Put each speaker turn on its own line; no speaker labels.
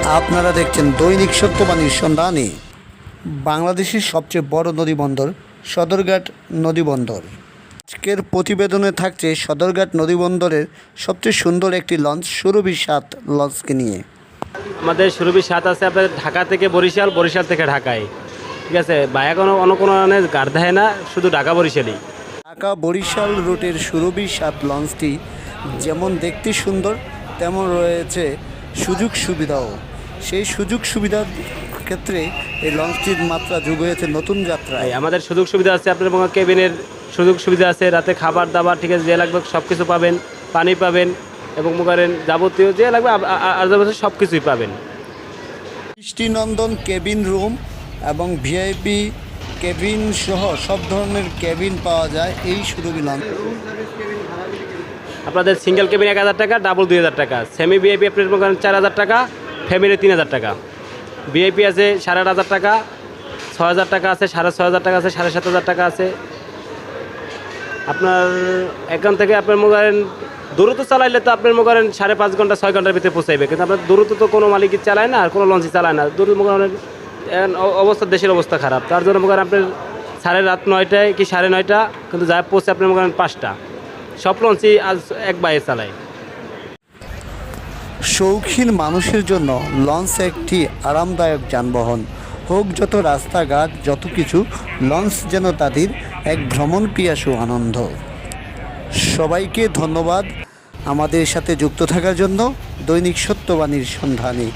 আপনারা দেখছেন দৈনিক সত্যবাণীর সন্ধানে। বাংলাদেশের সবচেয়ে বড় নদীবন্দর সদরঘাট নদীবন্দর। আজকের প্রতিবেদনে থাকছে সদরঘাট নদীবন্দরের সবচেয়ে সুন্দর একটি লঞ্চ সুরভি ৭ লঞ্চকে নিয়ে।
আমাদের সুরভি ৭ আছে আপনার ঢাকা থেকে বরিশাল, বরিশাল থেকে ঢাকায়, ঠিক আছে। ভাইয়া অন্য কোনো গাড় দেয় না, শুধু ঢাকা বরিশালই।
ঢাকা বরিশাল রুটের সুরভি ৭ লঞ্চটি যেমন দেখতে সুন্দর, তেমন রয়েছে সুযোগ সুবিধাও। সেই সুযোগ সুবিধার ক্ষেত্রে এই লঞ্চটির মাত্রা যোগ হয়েছে নতুন যাত্রায়।
আমাদের সুযোগ সুবিধা আছে, আপনার কেবিনের সুযোগ সুবিধা আছে, রাতে খাবার দাবার ঠিক আছে যে লাগবে সব কিছু পাবেন, পানি পাবেন এবং করেন যাবতীয় যে লাগবে আর সব কিছুই পাবেন।
দৃষ্টিনন্দন কেবিন রুম এবং ভিআইপি কেবিন সহ সব ধরনের কেবিন পাওয়া যায় এই সুরভি লঞ্চ।
আপনাদের সিঙ্গেল কেবিন ১,০০০ টাকা, ডাবল ২,০০০ টাকা, সেমি ভিআইপি আপনার ৪,০০০ টাকা, ফ্যামিলি ৩,০০০ টাকা, ভিআইপি আছে ৮,৫০০ টাকা, ৬,০০০ টাকা আছে, ৬,৫০০ টাকা আছে, ৭,৭০০ টাকা আছে। আপনার এখান থেকে আপনার দূরত্ব চালাইলে তো আপনার ৫.৫ ঘন্টা ৬ ঘন্টার ভিতরে পৌঁছাইবে, কিন্তু আপনার দূরত্ব তো কোনো মালিকই চালায় না আর কোনো লঞ্চই চালায় না। দূরত্ব অবস্থা, দেশের অবস্থা খারাপ, তার জন্য আপনার রাত ৯টায় কি ৯:৩০, কিন্তু যা পৌঁছে আপনার ৫টা। সব লঞ্চই আজ এক বাইরে চালায়।
শৌখিন মানুষের জন্য লঞ্চ একটি আরামদায়ক যানবাহন। হোক যত রাস্তাঘাট, যত কিছু, লঞ্চ যেন তাদের এক ভ্রমণ পিয়াসু আনন্দ। সবাইকে ধন্যবাদ আমাদের সাথে যুক্ত থাকার জন্য দৈনিক সত্যবাণীর সন্ধানে।